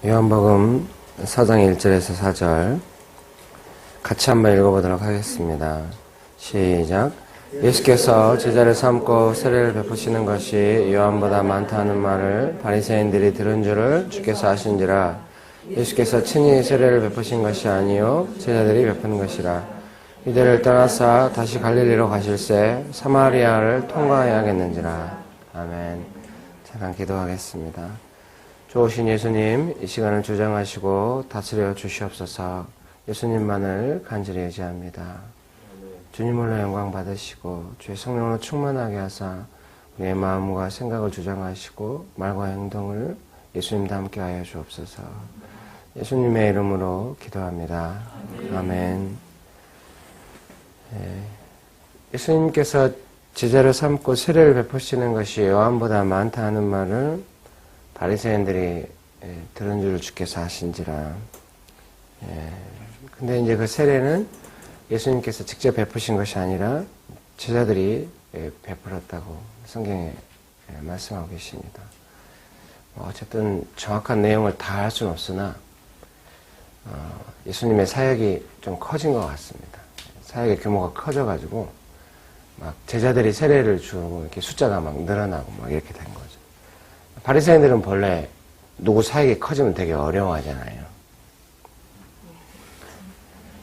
요한복음 4장 1절에서 4절 같이 한번 읽어보도록 하겠습니다. 시작. 예수께서 제자를 삼고 세례를 베푸시는 것이 요한보다 많다는 말을 바리새인들이 들은 줄을 주께서 아신지라. 예수께서 친히 세례를 베푸신 것이 아니요 제자들이 베푸는 것이라. 유대를 떠나사 다시 갈릴리로 가실새 사마리아를 통과해야겠는지라. 아멘. 잠깐 기도하겠습니다. 좋으신 예수님, 이 시간을 주장하시고 다스려 주시옵소서. 예수님만을 간절히 의지합니다. 주님으로 영광 받으시고 주의 성령으로 충만하게 하사 우리의 마음과 생각을 주장하시고 말과 행동을 예수님과 함께 하여 주옵소서. 예수님의 이름으로 기도합니다. 아멘. 예수님께서 제자를 삼고 세례를 베푸시는 것이 요한보다 많다 하는 말을 바리새인들이 들은 줄 주께서 아신지라. 근데 이제 그 세례는 예수님께서 직접 베푸신 것이 아니라 제자들이 베풀었다고 성경에 말씀하고 계십니다. 어쨌든 정확한 내용을 다 알 수는 없으나 예수님의 사역이 좀 커진 것 같습니다. 사역의 규모가 커져가지고 막 제자들이 세례를 주고 이렇게 숫자가 막 늘어나고 막 이렇게 된 거죠. 바리새인들은 본래 누구 사역이 커지면 되게 어려워하잖아요.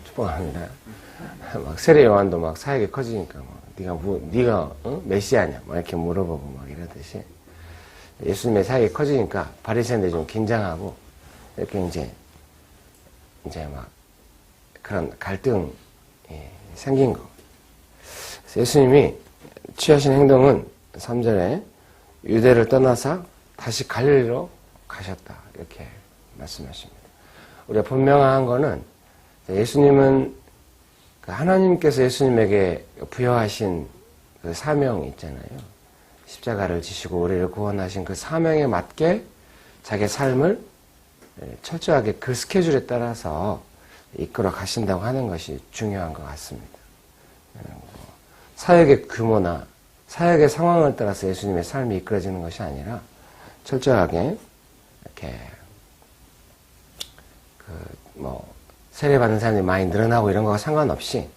축복합니다. 막 세례 요한도 막 사역이 커지니까 네가 메시아냐 막 이렇게 물어보고 막 이러듯이 예수님의 사역이 커지니까 바리새인들이 좀 긴장하고 이렇게 이제 막 그런 갈등이 생긴 거. 그래서 예수님이 취하신 행동은 3절에 유대를 떠나서 다시 갈릴리로 가셨다 이렇게 말씀하십니다. 우리가 분명한 거는 예수님은 하나님께서 예수님에게 부여하신 그 사명이 있잖아요. 십자가를 지시고 우리를 구원하신 그 사명에 맞게 자기의 삶을 철저하게 그 스케줄에 따라서 이끌어 가신다고 하는 것이 중요한 것 같습니다. 사역의 규모나 사역의 상황을 따라서 예수님의 삶이 이끌어지는 것이 아니라 철저하게 이렇게 세례받는 사람들이 많이 늘어나고 이런 거와 상관없이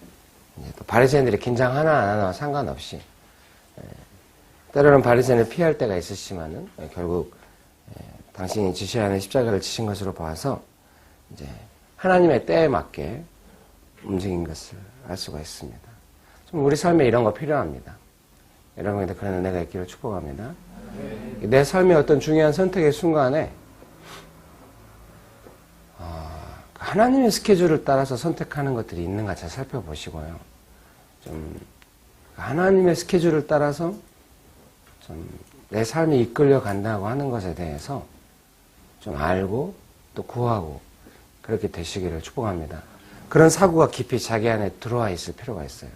이제 또 바리새인들이 긴장 하나 안 하나와 상관없이 때로는 바리새인을 피할 때가 있으시지만은 결국 당신이 지셔야 하는 십자가를 지신 것으로 봐서 이제 하나님의 때에 맞게 움직인 것을 알 수가 있습니다. 좀 우리 삶에 이런 거 필요합니다. 여러분에게 그런 은혜가 있기를 축복합니다. 내 삶의 어떤 중요한 선택의 순간에 하나님의 스케줄을 따라서 선택하는 것들이 있는가 잘 살펴보시고요. 좀 하나님의 스케줄을 따라서 좀 내 삶이 이끌려 간다고 하는 것에 대해서 좀 알고 또 구하고 그렇게 되시기를 축복합니다. 그런 사고가 깊이 자기 안에 들어와 있을 필요가 있어요.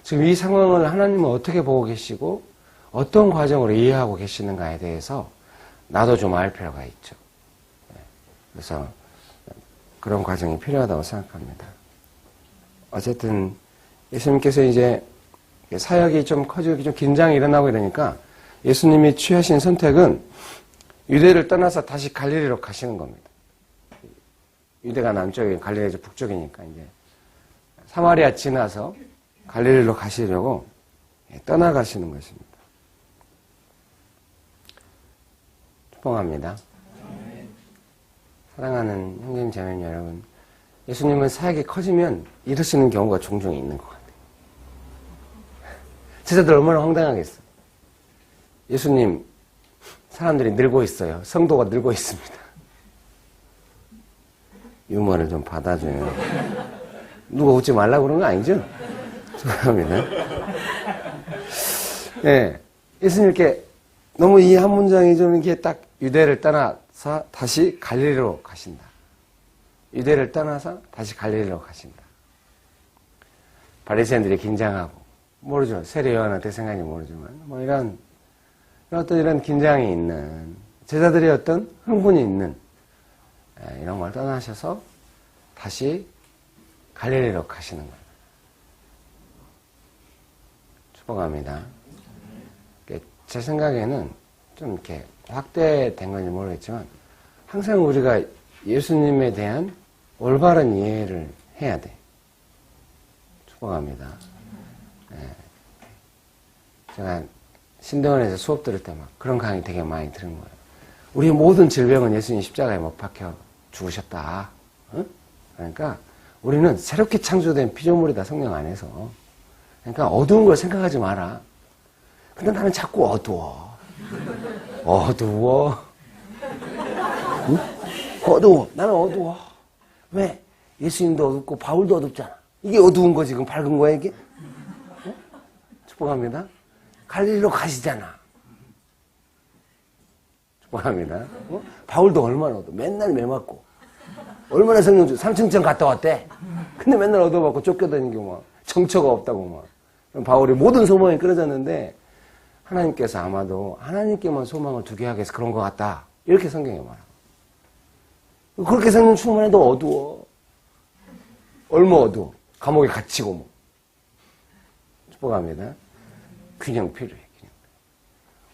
지금 이 상황을 하나님은 어떻게 보고 계시고 어떤 과정으로 이해하고 계시는가에 대해서 나도 좀 알 필요가 있죠. 그래서 그런 과정이 필요하다고 생각합니다. 어쨌든 예수님께서 이제 사역이 좀 커지고 좀 긴장이 일어나고 이러니까 예수님이 취하신 선택은 유대를 떠나서 다시 갈릴리로 가시는 겁니다. 유대가 남쪽이고 갈릴리가 북쪽이니까 이제 사마리아 지나서 갈릴리로 가시려고 떠나가시는 것입니다. 축복합니다. 사랑하는 형님, 자매님 여러분, 예수님은 사역이 커지면 이러시는 경우가 종종 있는 것 같아요. 제자들 얼마나 황당하겠어요. 예수님, 사람들이 늘고 있어요. 성도가 늘고 있습니다. 유머를 좀 받아줘요. 누가 웃지 말라고 그런 거 아니죠? 축복합니다. 네, 예수님께 너무 이 한 문장이 좀 이렇게 딱 유대를 떠나서 다시 갈릴리로 가신다. 유대를 떠나서 다시 갈릴리로 가신다. 바리새인들이 긴장하고 모르죠. 세례 요한한테 생각이 모르지만 이런 어떤 이런 긴장이 있는 제자들의 어떤 흥분이 있는 이런 걸 떠나셔서 다시 갈릴리로 가시는 거예요. 축복합니다. 제 생각에는 좀 이렇게 확대된 건지 모르겠지만 항상 우리가 예수님에 대한 올바른 이해를 해야 돼. 축복합니다. 제가 신대원에서 수업 들을 때 막 그런 강의 되게 많이 들은 거예요. 우리의 모든 질병은 예수님 십자가에 못 박혀 죽으셨다. 응? 그러니까 우리는 새롭게 창조된 피조물이다, 성령 안에서. 그러니까 어두운 걸 생각하지 마라. 근데 나는 자꾸 어두워. 어두워. 응? 어두워. 나는 어두워. 왜? 예수님도 어둡고 바울도 어둡잖아. 이게 어두운 거 지금 밝은 거야 이게? 응? 축복합니다. 갈릴리로 가시잖아. 축복합니다. 어? 바울도 얼마나 어두워. 맨날 매 맞고. 얼마나 성령 중 3층 갔다 왔대. 근데 맨날 얻어맞고 쫓겨다니고 막 정처가 없다고 막. 바울이 모든 소망이 끊어졌는데 하나님께서 아마도 하나님께만 소망을 두게 하기 위해서 그런 것 같다. 이렇게 성경에 말하고. 그렇게 성령 충만해도 어두워. 얼마 어두워. 감옥에 갇히고 뭐. 축복합니다. 균형 필요해. 균형.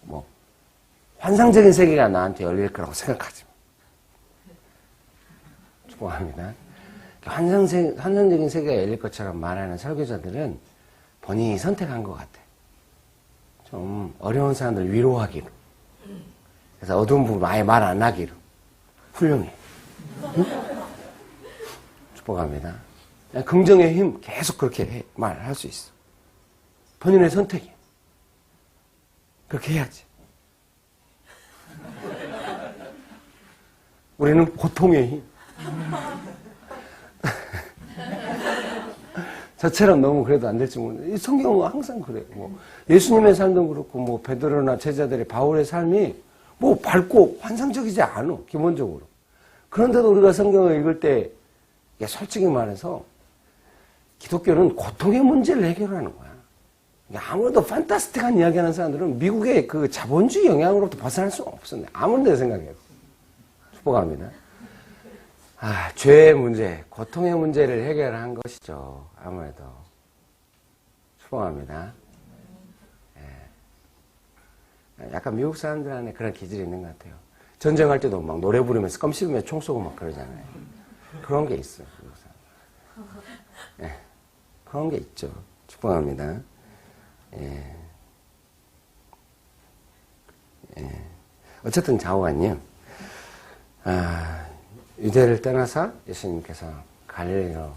뭐 환상적인 세계가 나한테 열릴 거라고 생각하지 마. 축복합니다. 환상적인 세계가 열릴 것처럼 말하는 설교자들은 본인이 선택한 것 같아. 좀 어려운 사람들 위로하기로. 그래서 어두운 부분 아예 말 안 하기로. 훌륭해. 응? 축복합니다. 긍정의 힘 계속 그렇게 말할 수 있어. 본인의 선택이야. 그렇게 해야지. 우리는 고통의 힘. 저처럼 너무 그래도 안 될지 모르는데, 성경은 항상 그래요. 뭐, 예수님의 삶도 그렇고, 뭐, 베드로나 제자들의 바울의 삶이 뭐, 밝고 환상적이지 않아, 기본적으로. 그런데도 우리가 성경을 읽을 때, 솔직히 말해서, 기독교는 고통의 문제를 해결하는 거야. 아무래도 판타스틱한 이야기 하는 사람들은 미국의 그 자본주의 영향으로부터 벗어날 수가 없었네. 아무리 내 생각해도. 축복합니다. 죄의 문제, 고통의 문제를 해결한 것이죠. 아무래도. 축복합니다. 약간 미국 사람들 안에 그런 기질이 있는 것 같아요. 전쟁할 때도 막 노래 부르면서 껌 씹으면서 총 쏘고 막 그러잖아요. 그런 게 있어요. 미국 사람들. 그런 게 있죠. 축복합니다. 어쨌든 좌우간요. 유대를 떠나서 예수님께서 갈릴리로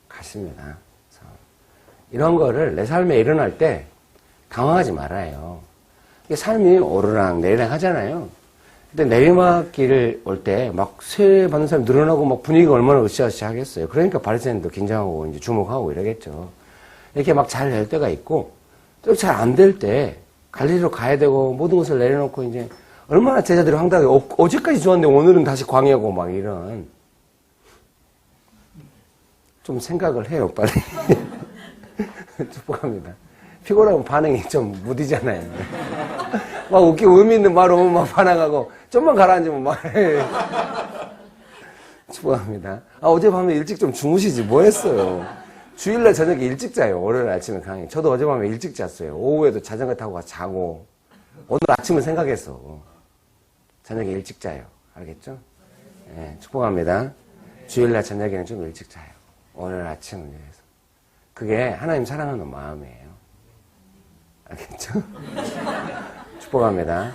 가십니다. 그래서 이런 거를 내 삶에 일어날 때 당황하지 말아요. 이게 삶이 오르락 내리락 하잖아요. 근데 내리막길을 올 때 막 세례 받는 사람이 늘어나고 막 분위기가 얼마나 으쌰으쌰 하겠어요. 그러니까 바리새인도 긴장하고 이제 주목하고 이러겠죠. 이렇게 막 잘 될 때가 있고 또 잘 안 될 때 갈릴리로 가야 되고 모든 것을 내려놓고 이제 얼마나 제자들이 황당하게 어제까지 좋았는데 오늘은 다시 광야고 막 이런 좀 생각을 해요 빨리. 축복합니다. 피곤하면 반응이 좀 무디잖아요. 막 웃기고 의미 있는 말 오면 막 반항하고 좀만 가라앉으면 막 축복합니다. 어젯밤에 일찍 좀 주무시지 뭐 했어요. 주일날 저녁에 일찍 자요. 월요일 아침에 강의. 저도 어젯밤에 일찍 잤어요. 오후에도 자전거 타고 가서 자고 오늘 아침을 생각했어. 저녁에 일찍 자요. 알겠죠? 네, 축복합니다. 주일날 저녁에는 좀 일찍 자요. 오늘 아침을 위해서. 그게 하나님 사랑하는 마음이에요. 알겠죠? 축복합니다.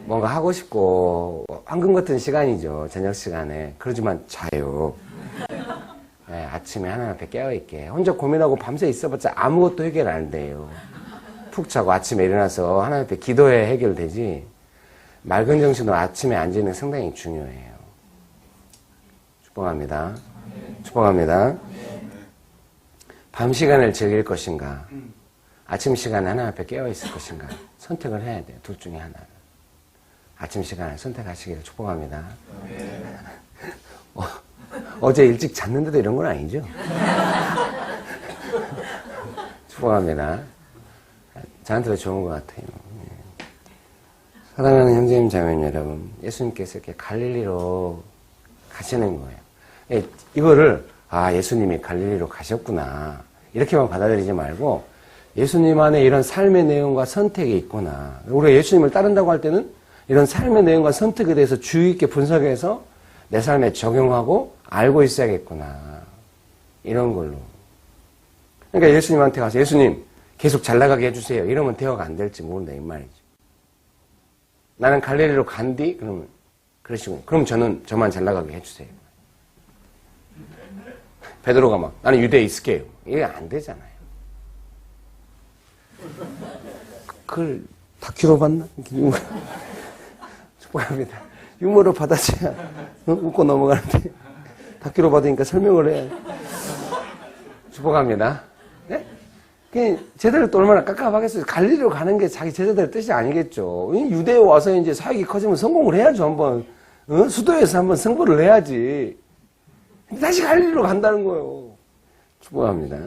뭔가 하고 싶고 황금 같은 시간이죠. 저녁 시간에. 그러지만 자요. 네, 아침에 하나님 앞에 깨어있게. 혼자 고민하고 밤새 있어봤자 아무것도 해결 안 돼요. 푹 자고 아침에 일어나서 하나님 앞에 기도해 해결되지. 맑은 정신으로 아침에 앉는 게 상당히 중요해요. 축복합니다. 축복합니다. 밤 시간을 즐길 것인가? 아침 시간에 하나님 앞에 깨어있을 것인가? 선택을 해야 돼요. 둘 중에 하나를. 아침 시간을 선택하시기를 축복합니다. 어제 일찍 잤는데도 이런 건 아니죠? 축복합니다. 저한테도 좋은 것 같아요. 사랑하는 형제님 자매님 여러분, 예수님께서 이렇게 갈릴리로 가시는 거예요. 이거를 예수님이 갈릴리로 가셨구나 이렇게만 받아들이지 말고 예수님 안에 이런 삶의 내용과 선택이 있구나. 우리가 예수님을 따른다고 할 때는 이런 삶의 내용과 선택에 대해서 주의 있게 분석해서 내 삶에 적용하고 알고 있어야겠구나. 이런 걸로. 그러니까 예수님한테 가서 예수님 계속 잘 나가게 해주세요. 이러면 대화가 안 될지 모른다 이 말이죠. 나는 갈릴리로 간디? 그러면 그러시고 그럼 저만 잘 나가게 해주세요. 베드로가 막 나는 유대에 있을게요. 이게 안 되잖아요. 그걸 다큐로 봤나? 축복합니다. 유머로 받아줘야 웃고 넘어가는데 다큐로 받으니까 설명을 해. 축복합니다. 네? 제자들 또 얼마나 깝깝하겠어요. 갈릴리로 가는 게 자기 제자들의 뜻이 아니겠죠. 유대에 와서 이제 사역이 커지면 성공을 해야죠. 한번 수도에서 한번 승부를 해야지. 다시 갈릴리로 간다는 거예요. 축복합니다.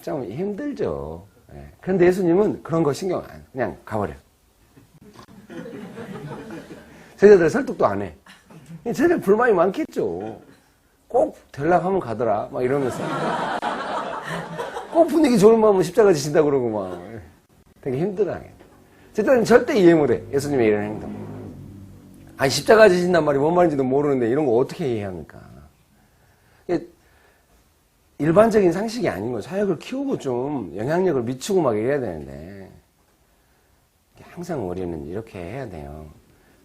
참 힘들죠. 네. 그런데 예수님은 그런 거 신경 안 해. 그냥 가버려. 제자들 설득도 안 해. 제자들 불만이 많겠죠. 꼭 되려고 하면 가더라. 막 이러면서. 꼭 분위기 좋은 마음은 십자가 지신다 그러고 막. 되게 힘들어하게. 제자들은 절대 이해 못 해. 예수님의 이런 행동. 아니, 십자가 지신단 말이 뭔 말인지도 모르는데 이런 거 어떻게 이해합니까? 일반적인 상식이 아닌 거예요. 사역을 키우고 좀 영향력을 미치고 막 이래야 되는데 항상 우리는 이렇게 해야 돼요.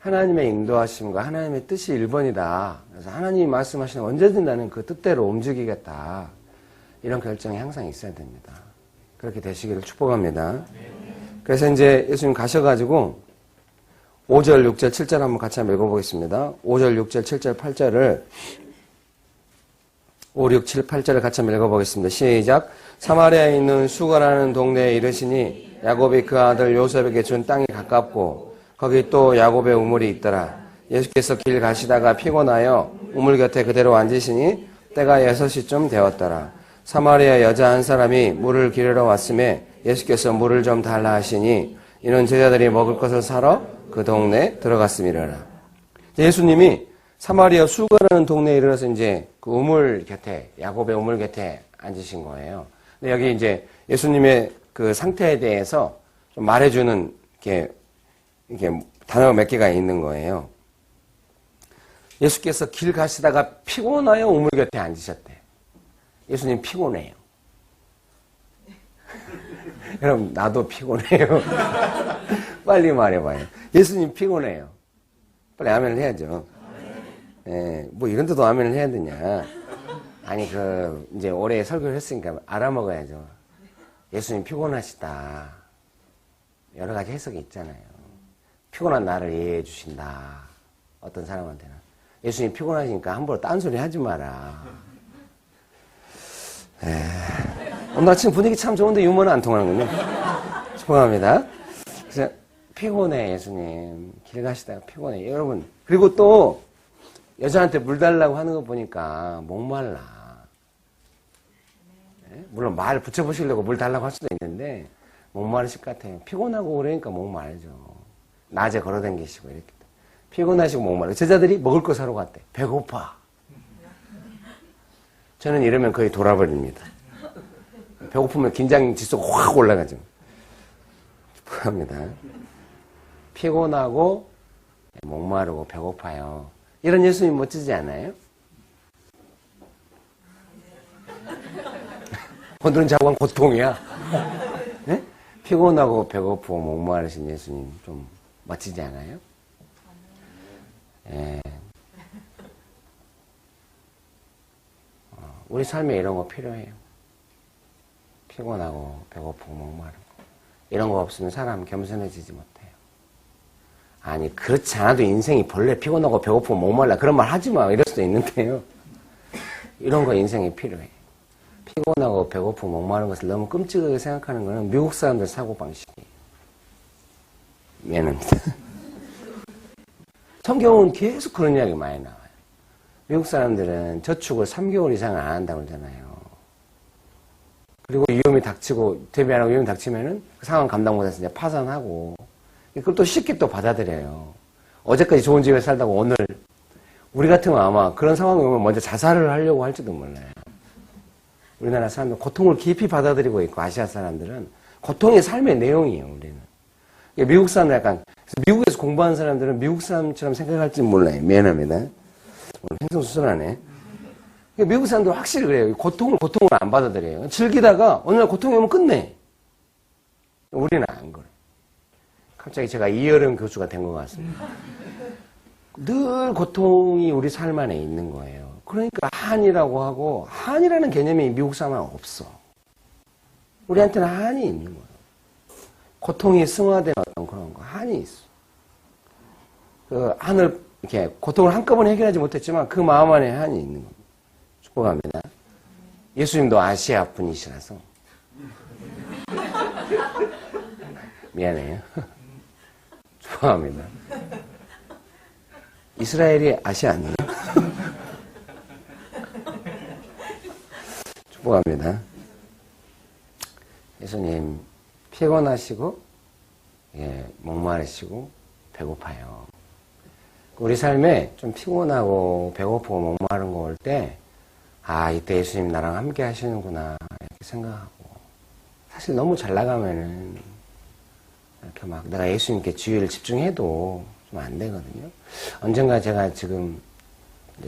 하나님의 인도하심과 하나님의 뜻이 1번이다. 그래서 하나님이 말씀하시는 언제든 나는 그 뜻대로 움직이겠다. 이런 결정이 항상 있어야 됩니다. 그렇게 되시기를 축복합니다. 그래서 이제 예수님 가셔가지고 5절, 6절, 7절 한번 같이 한번 읽어보겠습니다. 5절, 6절, 7절, 8절을 5, 6, 7, 8절을 같이 한번 읽어보겠습니다. 시작. 사마리아에 있는 수가라는 동네에 이르시니 야곱이 그 아들 요셉에게 준 땅이 가깝고 거기 또 야곱의 우물이 있더라. 예수께서 길 가시다가 피곤하여 우물 곁에 그대로 앉으시니 때가 6시쯤 되었더라. 사마리아 여자 한 사람이 물을 기르러 왔음에 예수께서 물을 좀 달라 하시니 이는 제자들이 먹을 것을 사러 그 동네에 들어갔음이라. 예수님이 사마리아 수가라는 동네에 이르러서 이제 그 우물 곁에, 야곱의 우물 곁에 앉으신 거예요. 근데 여기 이제 예수님의 그 상태에 대해서 좀 말해주는 이렇게 단어가 몇 개가 있는 거예요. 예수께서 길 가시다가 피곤하여 우물 곁에 앉으셨대. 예수님 피곤해요. 여러분, 나도 피곤해요. 빨리 말해봐요. 예수님 피곤해요. 빨리 아멘을 해야죠. 예, 뭐 이런 데도 아멘을 해야 되냐. 아니, 이제 올해 설교를 했으니까 알아먹어야죠. 예수님 피곤하시다. 여러 가지 해석이 있잖아요. 피곤한 나를 이해해 주신다. 어떤 사람한테는. 예수님 피곤하시니까 함부로 딴소리 하지 마라. 오늘 아침 분위기 참 좋은데 유머는 안 통하는군요. 축복합니다. 그래서 피곤해, 예수님. 길 가시다가 피곤해. 여러분, 그리고 또 여자한테 물 달라고 하는 거 보니까 목말라. 물론 말 붙여보시려고 물 달라고 할 수도 있는데 목마르실 것 같아요. 피곤하고 그러니까 목마르죠. 낮에 걸어다니시고 이렇게 피곤하시고 목마르고 제자들이 먹을 거 사러 갔대. 배고파. 저는 이러면 거의 돌아버립니다. 배고프면 긴장 지수가 확 올라가죠. 축복합니다. 피곤하고 목마르고 배고파요. 이런 예수님 멋지지 않아요? 오늘은 자고한 고통이야. 네? 피곤하고 배고프고 목마르신 예수님 좀 멋지지 않아요? 예. 우리 삶에 이런 거 필요해요. 피곤하고 배고프고 목마르고 이런 거 없으면 사람 겸손해지지 못해요. 아니 그렇지 않아도 인생이 본래 피곤하고 배고프고 목말라 그런 말 하지 마 이럴 수도 있는데요. 이런 거 인생에 필요해. 피곤하고 배고프고 목마른 것을 너무 끔찍하게 생각하는 거는 미국 사람들 사고방식이에요. 미안합니다. 성경은 계속 그런 이야기 많이 나와요. 미국 사람들은 저축을 3개월 이상 안 한다고 그러잖아요. 그리고 위험이 닥치고, 대비 안 하고 위험이 닥치면은 그 상황 감당 못해서 이제 파산하고, 그걸 또 쉽게 또 받아들여요. 어제까지 좋은 집에 살다가 오늘, 우리 같으면 아마 그런 상황이 오면 먼저 자살을 하려고 할지도 몰라요. 우리나라 사람들은 고통을 깊이 받아들이고 있고, 아시아 사람들은 고통의 삶의 내용이에요, 우리는. 미국 사람들 약간, 미국에서 공부하는 사람들은 미국 사람처럼 생각할지 몰라요. 미안합니다. 오늘 횡성수설하네. 미국 사람들 확실히 그래요. 고통을 안 받아들여요. 즐기다가 어느 날 고통이 오면 끝내. 우리는 안 그래. 갑자기 제가 이여름 교수가 된 것 같습니다. 늘 고통이 우리 삶 안에 있는 거예요. 그러니까 한이라고 하고, 한이라는 개념이 미국 사람은 없어. 우리한테는 한이 있는 거예요. 고통이 승화된 어떤 그런 거, 한이 있어. 그 한을 이렇게 고통을 한꺼번에 해결하지 못했지만 그 마음 안에 한이 있는 겁니다. 축복합니다. 예수님도 아시아 분이시라서 미안해요. 축복합니다. 이스라엘이 아시아 아니에요? 축복합니다. 예수님 피곤하시고 목마르시고 배고파요. 우리 삶에 좀 피곤하고 배고프고 목마른 거 올 때 이때 예수님 나랑 함께 하시는구나 이렇게 생각하고, 사실 너무 잘 나가면은 이렇게 막 내가 예수님께 주의를 집중해도 좀 안 되거든요. 언젠가 제가 지금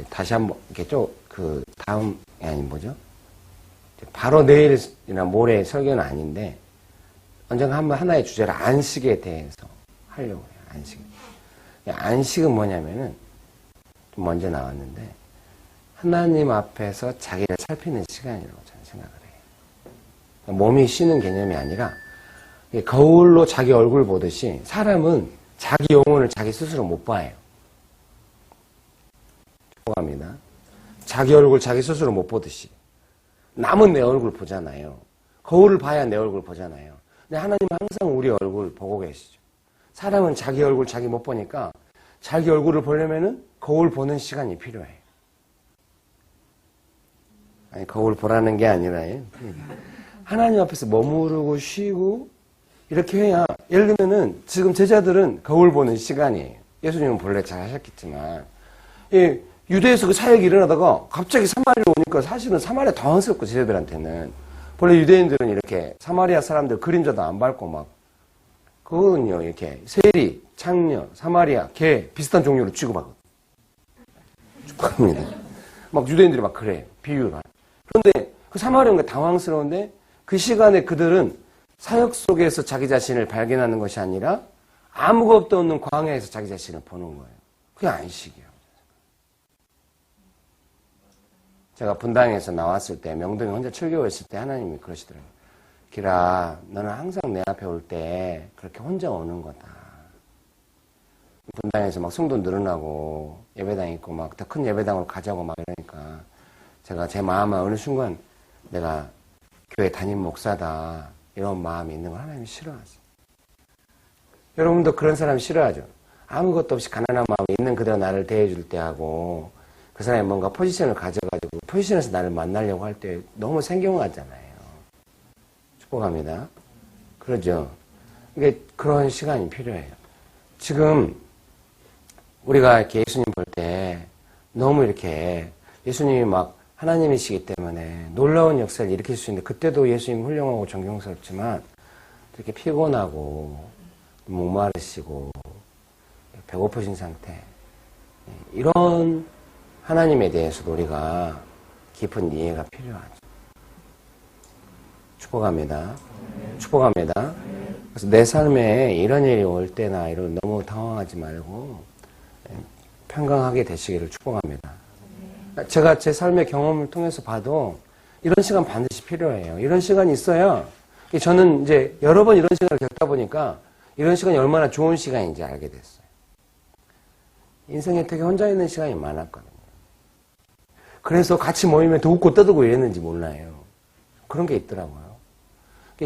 다시 한번 이렇게 그 다음 바로 내일이나 모레 설교는 아닌데 언젠가 한번 하나의 주제로 안식에 대해서 하려고 해요. 안식. 안식은 뭐냐면은 좀 먼저 나왔는데 하나님 앞에서 자기를 살피는 시간이라고 저는 생각을 해요. 몸이 쉬는 개념이 아니라 거울로 자기 얼굴 보듯이 사람은 자기 영혼을 자기 스스로 못 봐요. 축복합니다. 자기 얼굴 자기 스스로 못 보듯이. 남은 내 얼굴 보잖아요. 거울을 봐야 내 얼굴 보잖아요. 근데 하나님은 항상 우리 얼굴 보고 계시죠. 사람은 자기 얼굴 자기 못 보니까 자기 얼굴을 보려면은 거울 보는 시간이 필요해. 아니, 거울 보라는 게 아니라요. 하나님 앞에서 머무르고 쉬고 이렇게 해야, 예를 들면은 지금 제자들은 거울 보는 시간이에요. 예수님은 본래 잘 하셨겠지만, 유대에서 그 사역이 일어나다가 갑자기 사마리아로 오니까 사실은 사마리아 당황스럽고 제자들한테는 본래 유대인들은 이렇게 사마리아 사람들 그림자도 안 밟고 막 그거는요 이렇게 세리, 창녀, 사마리아, 개 비슷한 종류로 취급하거든요. 축복합니다. 막 유대인들이 막 그래 비유를. 그런데 그 사마리아가 당황스러운데 그 시간에 그들은 사역 속에서 자기 자신을 발견하는 것이 아니라 아무것도 없는 광야에서 자기 자신을 보는 거예요. 그게 안식이에요. 제가 분당에서 나왔을 때 명동에 혼자 출교했을 때 하나님이 그러시더라고요. 기라, 너는 항상 내 앞에 올 때 그렇게 혼자 오는 거다. 분당에서 막 성도 늘어나고 예배당 있고 막 더 큰 예배당으로 가자고 막 이러니까 제가 제 마음에 어느 순간 내가 교회 담임 목사다 이런 마음이 있는 걸 하나님이 싫어하세요. 여러분도 그런 사람 싫어하죠. 아무것도 없이 가난한 마음이 있는 그대로 나를 대해줄 때 하고 그 사람이 뭔가 포지션을 가져가지고 포지션에서 나를 만나려고 할 때 너무 생경하잖아요. 축복합니다. 그러죠. 이게 그런 시간이 필요해요. 지금 우리가 이렇게 예수님 볼 때 너무 이렇게 예수님이 막 하나님이시기 때문에 놀라운 역사를 일으킬 수 있는데 그때도 예수님 훌륭하고 존경스럽지만 이렇게 피곤하고 목마르시고 배고프신 상태, 이런 하나님에 대해서도 우리가 깊은 이해가 필요하죠. 축복합니다. 축복합니다. 그래서 내 삶에 이런 일이 올 때나 이런 너무 당황하지 말고 평강하게 되시기를 축복합니다. 제가 제 삶의 경험을 통해서 봐도 이런 시간 반드시 필요해요. 이런 시간이 있어야, 저는 이제 여러 번 이런 시간을 겪다 보니까 이런 시간이 얼마나 좋은 시간인지 알게 됐어요. 인생에 되게 혼자 있는 시간이 많았거든요. 그래서 같이 모이면 더 웃고 떠들고 이랬는지 몰라요. 그런 게 있더라고요.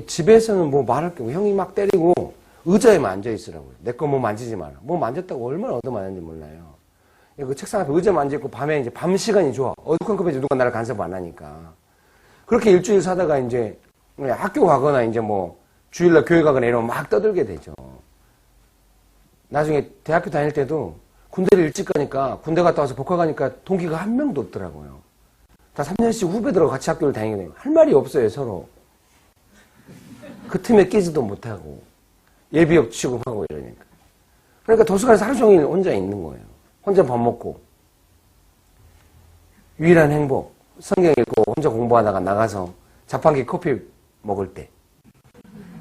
집에서는 뭐 말할 게, 형이 막 때리고 의자에만 앉아 있으라고요. 내 거 뭐 만지지 마라. 뭐 만졌다고 얼마나 얻어맞는지 몰라요. 그 책상 앞에 의자 만지고 밤에 이제 밤 시간이 좋아. 어두컴컴해서 누가 나를 간섭 안 하니까. 그렇게 일주일 사다가 이제 학교 가거나 이제 뭐 주일날 교회 가거나 이러면 막 떠들게 되죠. 나중에 대학교 다닐 때도 군대를 일찍 가니까 군대 갔다 와서 복학 가니까 동기가 한 명도 없더라고요. 다 3년씩 후배들하고 같이 학교를 다니게 되면 할 말이 없어요, 서로. 그 틈에 끼지도 못하고 예비역 취급하고 이러니까. 그러니까 도서관에서 하루 종일 혼자 있는 거예요. 혼자 밥 먹고. 유일한 행복. 성경 읽고 혼자 공부하다가 나가서 자판기 커피 먹을 때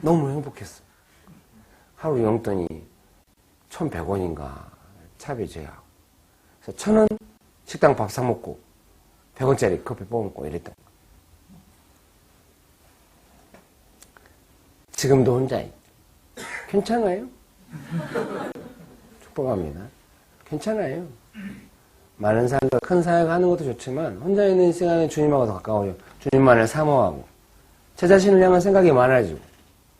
너무 행복했어요. 하루 용돈이 1,100원인가 차비제야. 그래서 1,000원 식당 밥 사 먹고 100원짜리 커피 뽑아먹고 이랬던 거. 지금도 혼자 괜찮아요? 축복합니다. 괜찮아요. 많은 사람들 큰 사역 하는 것도 좋지만 혼자 있는 시간에 주님하고 더 가까워져. 주님만을 사모하고 제 자신을 향한 생각이 많아지고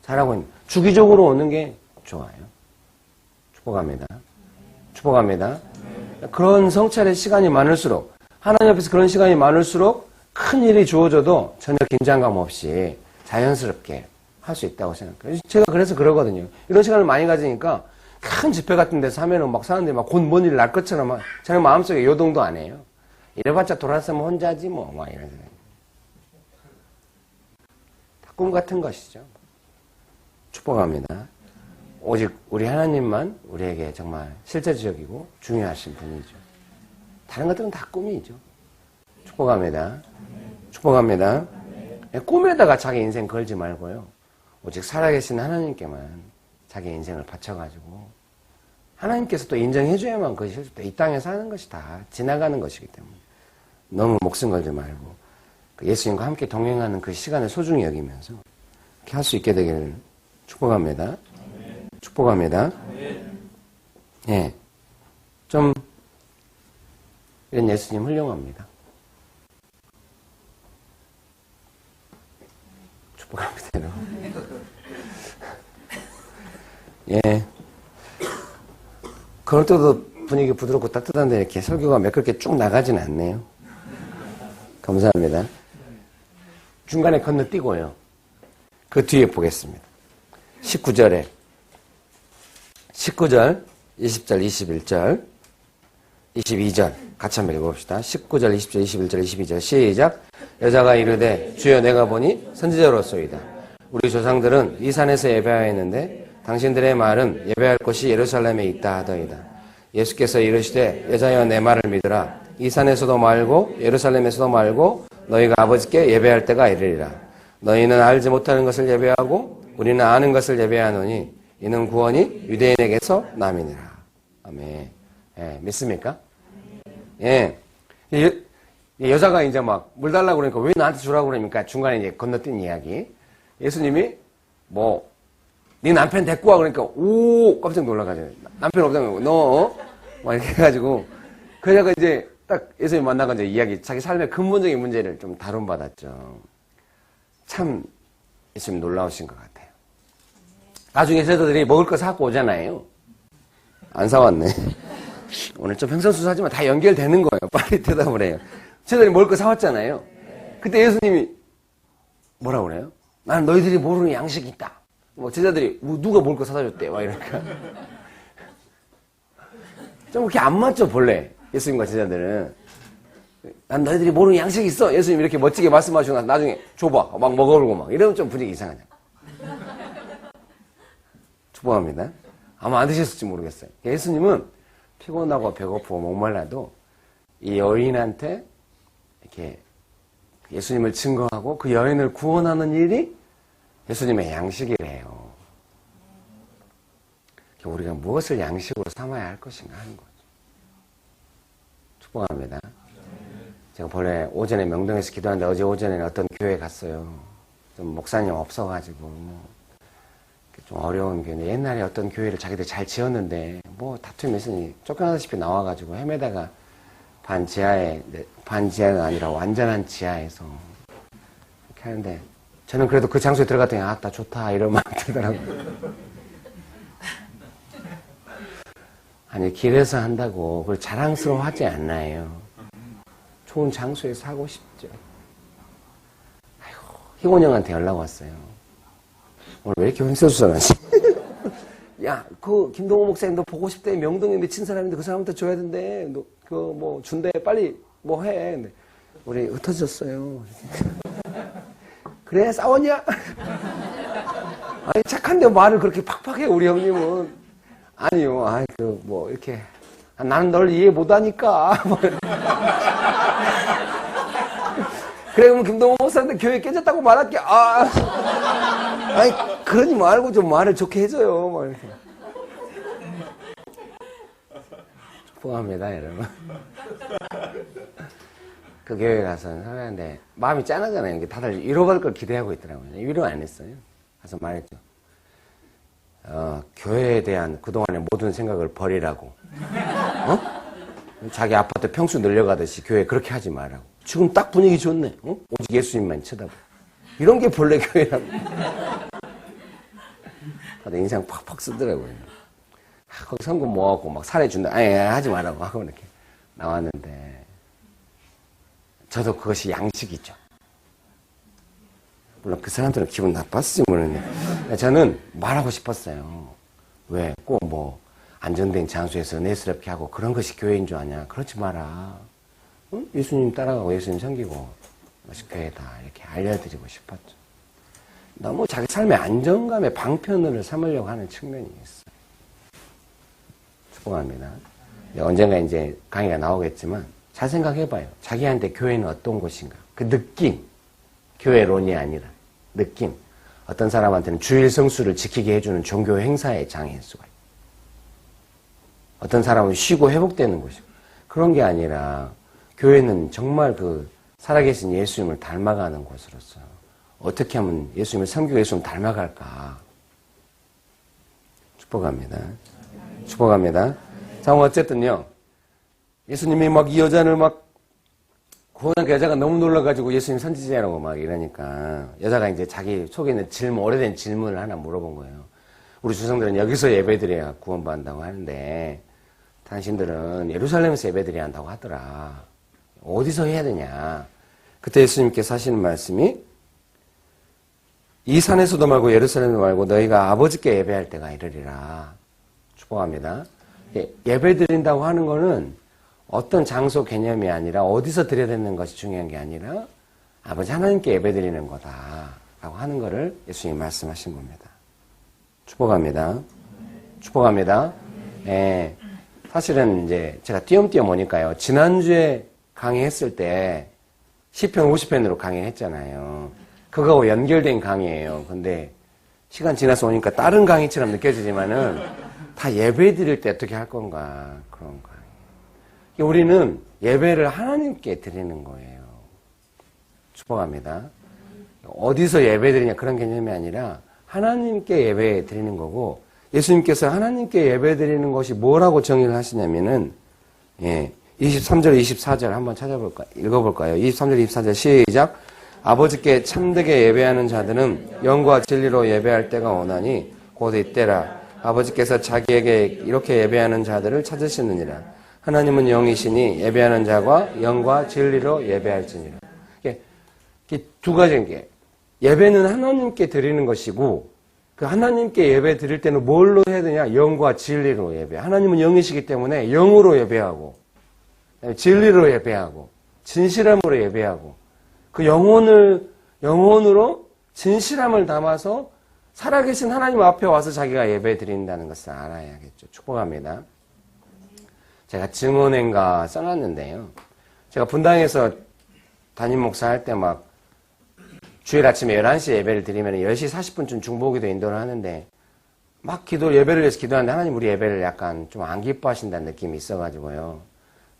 잘하고 있는 주기적으로 오는 게 좋아요. 축복합니다. 축복합니다. 그런 성찰의 시간이 많을수록 하나님 앞에서 그런 시간이 많을수록 큰 일이 주어져도 전혀 긴장감 없이 자연스럽게 할 수 있다고 생각해요. 제가 그래서 그러거든요. 이런 시간을 많이 가지니까 큰 집회 같은 데서 하면은 막 사람들이 막 곧 뭔 일 날 것처럼 막 저는 마음속에 요동도 안 해요. 이래봤자 돌아서면 혼자지 뭐 막 이런 생각. 다 꿈 같은 것이죠. 축복합니다. 오직 우리 하나님만 우리에게 정말 실제적이고 중요하신 분이죠. 다른 것들은 다 꿈이죠. 축복합니다. 축복합니다. 꿈에다가 자기 인생 걸지 말고요. 오직 살아계신 하나님께만 자기 인생을 바쳐가지고 하나님께서 또 인정해줘야만 그것이 이 땅에 사는 것이 다 지나가는 것이기 때문에 너무 목숨 걸지 말고 예수님과 함께 동행하는 그 시간을 소중히 여기면서 이렇게 할 수 있게 되기를 축복합니다. 축복합니다. 예, 좀 이런 예수님 훌륭합니다. 축복합니다. 예. 그럴 때도 분위기 부드럽고 따뜻한데 이렇게 설교가 매끄럽게 쭉 나가진 않네요. 감사합니다. 중간에 건너뛰고요. 그 뒤에 보겠습니다. 19절, 20절, 21절, 22절 같이 한번 읽어봅시다. 19절, 20절, 21절, 22절 시작. 여자가 이르되 주여 내가 보니 선지자로소이다. 우리 조상들은 이 산에서 예배하였는데 당신들의 말은 예배할 곳이 예루살렘에 있다 하더이다. 예수께서 이르시되 여자여 내 말을 믿으라. 이 산에서도 말고 예루살렘에서도 말고 너희가 아버지께 예배할 때가 이르리라. 너희는 알지 못하는 것을 예배하고 우리는 아는 것을 예배하노니 이는 구원이 유대인에게서 남이니라. 아멘. 예, 믿습니까? 예. 여자가 이제 막 물 달라고 그러니까 왜 나한테 주라고 그러니까 중간에 이제 건너뛴 이야기. 예수님이 네 남편 데리고 와 그러니까 오 깜짝 놀라가지고 남편 없다고 너 막 이렇게 해가지고 그러다가 이제 딱 예수님 만나가 이제 이야기 자기 삶의 근본적인 문제를 좀 다룬받았죠. 참 예수님 놀라우신 것 같아요. 나중에 제자들이 먹을 거 사갖고 오잖아요. 안 사왔네. 오늘 좀 횡설수설하지만 다 연결되는 거예요. 빨리 대답을 해요. 제자들이 먹을 거 사왔잖아요. 그때 예수님이 뭐라고 그래요? 나는 너희들이 모르는 양식이 있다. 뭐 제자들이 누가 먹을 거 사다 줬대. 막 이러니까 좀 그렇게 안 맞죠 본래 예수님과 제자들은. 난 너희들이 모르는 양식이 있어. 예수님 이렇게 멋지게 말씀하시고 나중에 줘봐 막 먹어보고 막 이러면 좀 분위기 이상하잖아. 축복합니다. 아마 안 드셨을지 모르겠어요. 예수님은 피곤하고 배고프고 목말라도 이 여인한테 이렇게 예수님을 증거하고 그 여인을 구원하는 일이 예수님의 양식이래요. 우리가 무엇을 양식으로 삼아야 할 것인가 하는 거죠. 축복합니다. 제가 본래 오전에 명동에서 기도하는데 어제 오전에는 어떤 교회 갔어요. 좀 목사님 없어가지고 좀 어려운 교회인데 옛날에 어떤 교회를 자기들 잘 지었는데 뭐 다툼이 있으니 쫓겨나다시피 나와가지고 헤매다가 반지하가 아니라 완전한 지하에서 이렇게 하는데 저는 그래도 그 장소에 들어갔더니 아따 좋다 이런 마음 들더라고요. 아니 길에서 한다고 그걸 자랑스러워하지 않나요? 좋은 장소에서 하고 싶죠. 아이고 희곤 형한테 연락 왔어요. 오늘 왜 이렇게 횡설수설하지? 야, 그 김동호 목사님 너 보고 싶대. 명동에 미친 사람인데 그 사람한테 줘야 된대. 너 그거 뭐 준대. 빨리 뭐 해. 근데 우리 흩어졌어요. 그래 싸웠냐? 아니 착한데 말을 그렇게 팍팍해 우리 형님은. 아니요. 아이 그 뭐 이렇게 나는 널 이해 못하니까. 그래, 김동호 목사한테 교회 깨졌다고 말할게. 아니, 그러지 말고 좀 말을 좋게 해줘요. 막 이렇게. 축복합니다, 여러분. 그 교회 가서 설교하는데 마음이 짠하잖아요. 다들 위로받을 걸 기대하고 있더라고요. 위로 안 했어요. 가서 말했죠. 교회에 대한 그동안의 모든 생각을 버리라고. 자기 아파트 평수 늘려가듯이 교회 그렇게 하지 말라고. 지금 딱 분위기 좋네. 오직 예수님만 쳐다보. 이런 게 본래 교회라고. 다들 인상 팍팍 쓰더라고요. 거기 성금 모아갖고 막 살해준다. 아니, 하지 말라고 하고 이렇게 나왔는데, 저도 그것이 양식이죠. 물론 그 사람들은 기분 나빴을지 모르겠는데, 저는 말하고 싶었어요. 왜? 꼭 뭐, 안전된 장소에서 내스럽게 하고 그런 것이 교회인 줄 아냐? 그렇지 마라. 응? 예수님 따라가고 예수님 섬기고, 그것이 교회다. 이렇게 알려드리고 싶었죠. 너무 자기 삶의 안정감의 방편을 삼으려고 하는 측면이 있어요. 축복합니다. 언젠가 이제 강의가 나오겠지만 잘 생각해봐요. 자기한테 교회는 어떤 곳인가? 그 느낌. 교회론이 아니라 느낌. 어떤 사람한테는 주일 성수를 지키게 해주는 종교 행사의 장일 수가 있고, 어떤 사람은 쉬고 회복되는 곳이고, 그런 게 아니라 교회는 정말 그 살아계신 예수님을 닮아가는 곳으로서 어떻게 하면 예수님을 섬기고 예수님을 닮아갈까? 축복합니다. 축복합니다. 자, 어쨌든요. 예수님이 막 이 여자를 막 구원한 여자가 너무 놀라가지고 예수님 선지자라고 막 이러니까 여자가 이제 자기 속에 있는 질문, 오래된 질문을 하나 물어본 거예요. 우리 주성들은 여기서 예배드려야 구원받는다고 하는데 당신들은 예루살렘에서 예배드려야 한다고 하더라. 어디서 해야 되냐? 그때 예수님께서 하시는 말씀이 이 산에서도 말고 예루살렘도 말고 너희가 아버지께 예배할 때가 이르리라. 축복합니다. 예배 드린다고 하는 거는 어떤 장소 개념이 아니라 어디서 드려야 되는 것이 중요한 게 아니라 아버지 하나님께 예배 드리는 거다라고 하는 거를 예수님이 말씀하신 겁니다. 축복합니다. 축복합니다. 예. 사실은 이제 제가 띄엄띄엄 오니까요. 지난주에 강의했을 때 시편 50편으로 강의했잖아요. 그거하고 연결된 강의예요. 근데 시간 지나서 오니까 다른 강의처럼 느껴지지만은 다 예배 드릴 때 어떻게 할 건가 그런 강의. 우리는 예배를 하나님께 드리는 거예요. 축복합니다. 어디서 예배 드리냐 그런 개념이 아니라 하나님께 예배 드리는 거고, 예수님께서 하나님께 예배 드리는 것이 뭐라고 정의를 하시냐면은 23절 24절 한번 찾아볼까요? 읽어볼까요? 23절 24절 시작. 아버지께 참되게 예배하는 자들은 영과 진리로 예배할 때가 오나니 곧 이때라. 아버지께서 자기에게 이렇게 예배하는 자들을 찾으시느니라. 하나님은 영이시니 예배하는 자가 영과 진리로 예배할지니라. 이게 두 가지인 게, 예배는 하나님께 드리는 것이고, 그 하나님께 예배 드릴 때는 뭘로 해야 되냐? 영과 진리로 예배. 하나님은 영이시기 때문에 영으로 예배하고, 진리로 예배하고, 진실함으로 예배하고, 그 영혼으로 진실함을 담아서 살아계신 하나님 앞에 와서 자기가 예배 드린다는 것을 알아야겠죠. 축복합니다. 제가 증언행가 써놨는데요. 제가 분당에서 담임 목사 할 때 막 주일 아침에 11시에 예배를 드리면 10시 40분쯤 중보기도 인도를 하는데 막 예배를 위해서 기도하는데 하나님 우리 예배를 약간 좀 안 기뻐하신다는 느낌이 있어가지고요.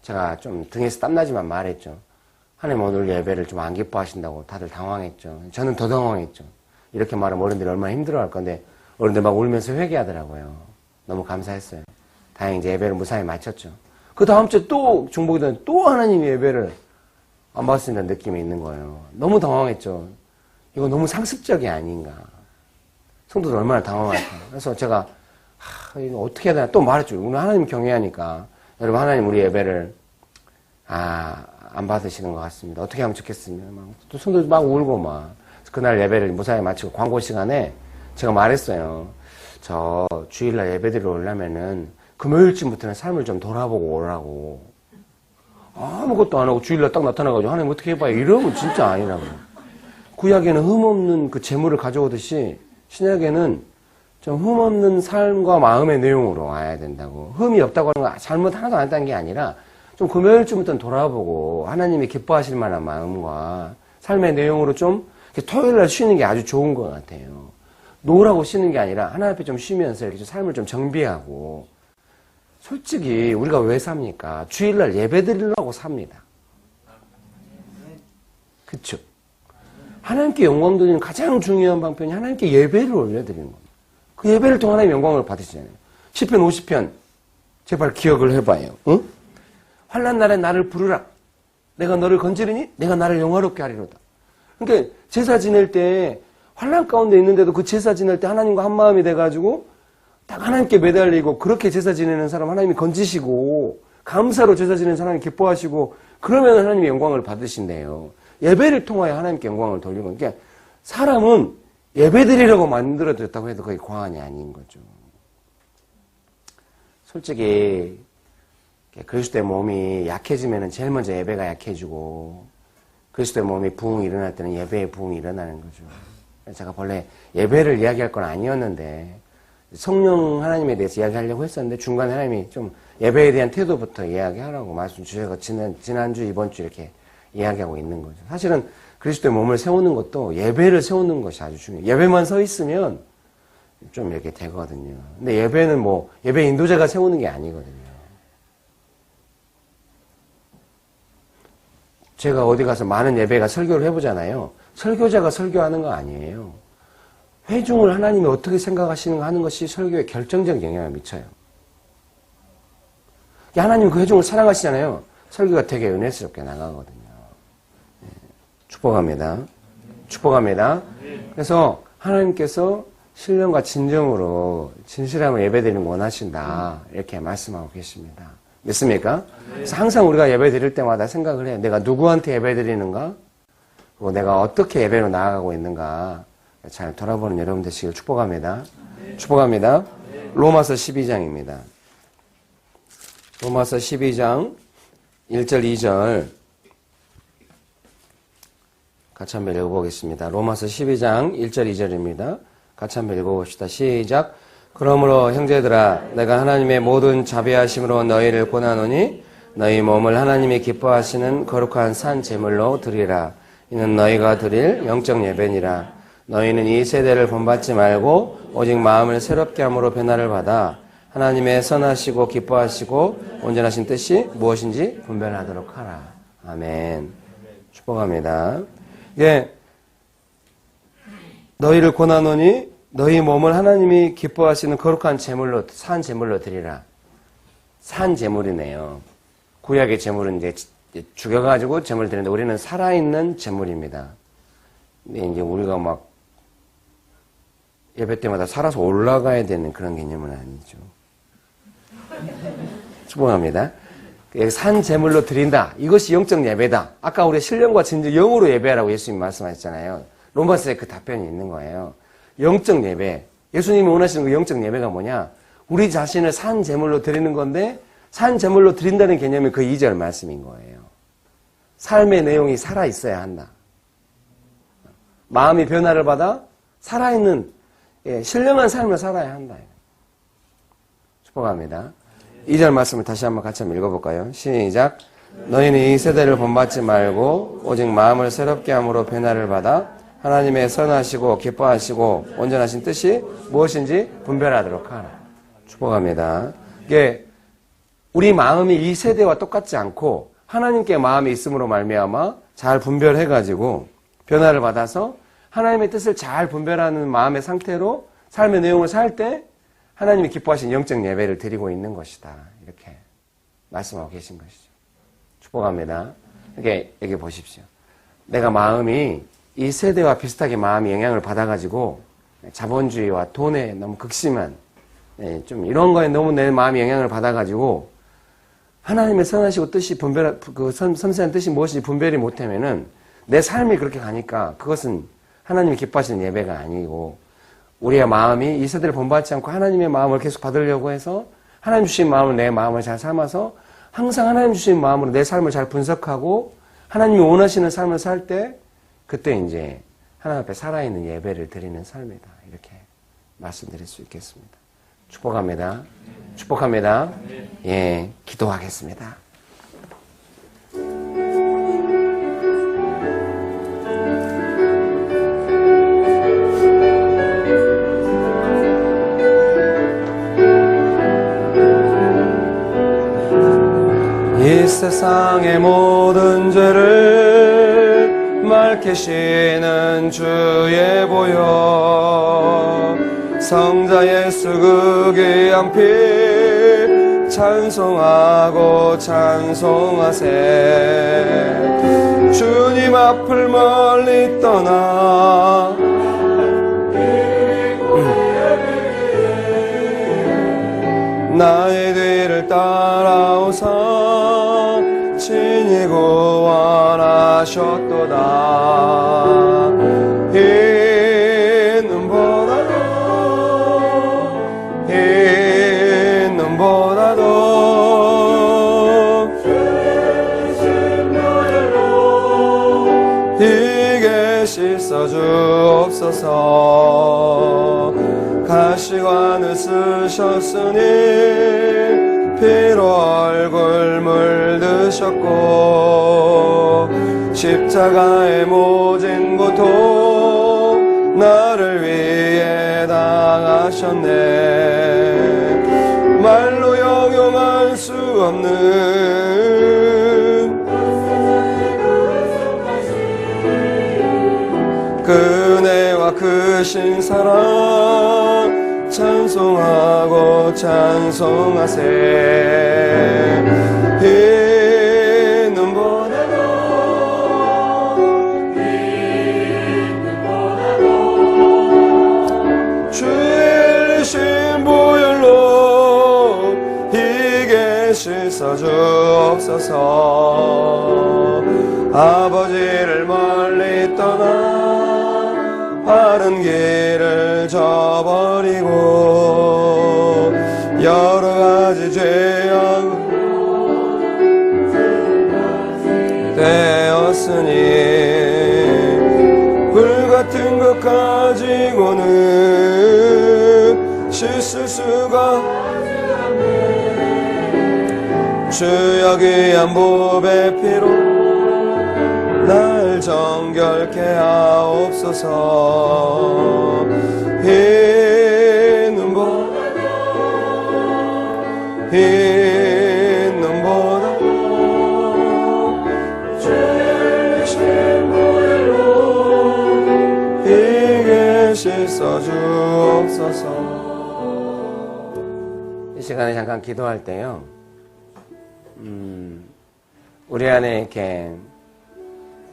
제가 좀 등에서 땀나지만 말했죠. 하나님 오늘 예배를 좀 안 기뻐하신다고. 다들 당황했죠. 저는 더 당황했죠. 이렇게 말하면 어른들이 얼마나 힘들어할 건데 어른들 막 울면서 회개하더라고요. 너무 감사했어요. 다행히 이제 예배를 무사히 마쳤죠. 그 다음 주에 또 중보기도는 또 하나님 예배를 안 받았다는 느낌이 있는 거예요. 너무 당황했죠. 이거 너무 상습적이 아닌가. 성도들 얼마나 당황할까. 그래서 제가 이거 어떻게 해야 되나 또 말했죠. 오늘 하나님 경외하니까 여러분 하나님 우리 예배를 안 받으시는 것 같습니다. 어떻게 하면 좋겠으면 또 성도들 막 울고 막 그날 예배를 무사히 마치고 광고 시간에 제가 말했어요. 저 주일날 예배드리러 오려면은 금요일쯤부터는 삶을 좀 돌아보고 오라고. 아무것도 안 하고 주일날 딱 나타나가지고 하나님 어떻게 해봐요. 이러면 진짜 아니라고. 구약에는 흠없는 그 재물을 가져오듯이 신약에는 좀 흠없는 삶과 마음의 내용으로 와야 된다고. 흠이 없다고 하는 거 잘못 하나도 안 했다는 게 아니라 좀 금요일쯤부터는 돌아보고 하나님이 기뻐하실 만한 마음과 삶의 내용으로 좀 토요일 날 쉬는 게 아주 좋은 것 같아요. 노라고 쉬는 게 아니라 하나님 앞에 좀 쉬면서 이렇게 삶을 좀 정비하고. 솔직히 우리가 왜 삽니까? 주일날 예배 드리려고 삽니다. 그쵸? 하나님께 영광 드리는 가장 중요한 방편이 하나님께 예배를 올려드리는 겁니다. 그 예배를 통해 하나님의 영광을 받으시잖아요. 시편 50편 제발 기억을 해봐요. 응? 환난 날에 나를 부르라. 내가 너를 건지리니 내가 나를 영화롭게 하리로다. 그러니까 제사 지낼 때 환난 가운데 있는데도 그 제사 지낼 때 하나님과 한 마음이 돼가지고 딱 하나님께 매달리고 그렇게 제사 지내는 사람 하나님이 건지시고 감사로 제사 지내는 사람이 기뻐하시고 그러면 하나님의 영광을 받으신대요. 예배를 통하여 하나님께 영광을 돌리고. 그러니까 사람은 예배 드리려고 만들어졌다고 해도 거의 과언이 아닌 거죠. 솔직히 그리스도의 몸이 약해지면 제일 먼저 예배가 약해지고 그리스도의 몸이 부흥이 일어날 때는 예배의 부흥이 일어나는 거죠. 제가 본래 예배를 이야기할 건 아니었는데 성령 하나님에 대해서 이야기하려고 했었는데 중간에 하나님이 좀 예배에 대한 태도부터 이야기하라고 말씀 주셔서 지난주 이번주 이렇게 이야기하고 있는 거죠. 사실은 그리스도의 몸을 세우는 것도 예배를 세우는 것이 아주 중요해요. 예배만 서 있으면 좀 이렇게 되거든요. 근데 예배는 예배 인도자가 세우는 게 아니거든요. 제가 어디 가서 많은 예배가 설교를 해보잖아요. 설교자가 설교하는 거 아니에요. 회중을 하나님이 어떻게 생각하시는가 하는 것이 설교에 결정적 영향을 미쳐요. 하나님은 그 회중을 사랑하시잖아요. 설교가 되게 은혜스럽게 나가거든요. 축복합니다. 축복합니다. 그래서 하나님께서 신령과 진정으로 진실함을 예배드리는 원하신다. 이렇게 말씀하고 계십니다. 믿습니까? 그래서 항상 우리가 예배 드릴 때마다 생각을 해요. 내가 누구한테 예배 드리는가? 그리고 내가 어떻게 예배로 나아가고 있는가? 잘 돌아보는 여러분 되시길 축복합니다. 축복합니다. 로마서 12장입니다. 로마서 12장 1절 2절 같이 한번 읽어보겠습니다. 로마서 12장 1절 2절입니다. 같이 한번 읽어봅시다. 시작. 그러므로 형제들아 내가 하나님의 모든 자비하심으로 너희를 권하노니 너희 몸을 하나님이 기뻐하시는 거룩한 산 제물로 드리라. 이는 너희가 드릴 영적 예배니라. 너희는 이 세대를 본받지 말고 오직 마음을 새롭게 함으로 변화를 받아 하나님의 선하시고 기뻐하시고 온전하신 뜻이 무엇인지 분별하도록 하라. 아멘. 축복합니다. 예, 너희를 권하노니 너희 몸을 하나님이 기뻐하시는 거룩한 제물로 산 제물로 드리라. 산 제물이네요. 구약의 제물은 이제 죽여가지고 제물 드리는데 우리는 살아있는 제물입니다. 근데 이제 우리가 막 예배 때마다 살아서 올라가야 되는 그런 개념은 아니죠. 축복합니다. 산 제물로 드린다. 이것이 영적 예배다. 아까 우리 신령과 진정 영으로 예배하라고 예수님 말씀하셨잖아요. 로마서에 그 답변이 있는 거예요. 영적 예배. 예수님이 원하시는 그 영적 예배가 뭐냐? 우리 자신을 산 제물로 드리는 건데 산 제물로 드린다는 개념이 그 2절 말씀인 거예요. 삶의 내용이 살아있어야 한다. 마음이 변화를 받아 살아있는 신령한 삶을 살아야 한다. 축복합니다. 2절 말씀을 다시 한번 같이 한번 읽어볼까요? 시작. 너희는 이 세대를 본받지 말고 오직 마음을 새롭게 함으로 변화를 받아 하나님의 선하시고 기뻐하시고 온전하신 뜻이 무엇인지 분별하도록 하라. 축복합니다. 이게 우리 마음이 이 세대와 똑같지 않고 하나님께 마음이 있음으로 말미암아 잘 분별해가지고 변화를 받아서 하나님의 뜻을 잘 분별하는 마음의 상태로 삶의 내용을 살 때 하나님이 기뻐하신 영적 예배를 드리고 있는 것이다. 이렇게 말씀하고 계신 것이죠. 축복합니다. 이렇게 여기 보십시오. 내가 마음이 이 세대와 비슷하게 마음이 영향을 받아가지고 자본주의와 돈에 너무 극심한 좀 이런 거에 너무 내 마음이 영향을 받아가지고 하나님의 선하시고 뜻이 그 섬세한 뜻이 무엇인지 분별이 못하면은 내 삶이 그렇게 가니까 그것은 하나님이 기뻐하시는 예배가 아니고 우리의 마음이 이 세대를 본받지 않고 하나님의 마음을 계속 받으려고 해서 하나님 주신 마음을 내 마음을 잘 삼아서 항상 하나님 주신 마음으로 내 삶을 잘 분석하고 하나님이 원하시는 삶을 살 때 그때 이제 하나님 앞에 살아있는 예배를 드리는 삶이다. 이렇게 말씀드릴 수 있겠습니다. 축복합니다. 축복합니다. 예, 기도하겠습니다. 세상의 모든 죄를 맑게 씻는 주의 보혈 성자 예수 그 귀한 피 찬송하고 찬송하세 주님 앞을 멀리 떠나 나의 뒤를 따라오사 친히 구원하셨도다 흰 눈보다도 희게 씻어주옵소서 가시관을 쓰셨으니 피로 얼굴 물드셨고 십자가의 모진 고통 나를 위해 당하셨네 말로 형용할 수 없는 그네와 크신 사랑 찬송하고 찬송하세 흰 눈보다도 주의 흘리신 보혈로 희게 씻어주옵소서 아버지를 멀리 떠나 바른 길을 저버리고 여러가지 죄악으로 되었으니 불같은 것 가지고는 씻을 수가 주여 귀한 보배 피로 날 정결케 하옵소서 흰 눈보다도 주의 보혈로 희게 씻어주옵소서 이 시간에 잠깐 기도할 때요 우리 안에 이렇게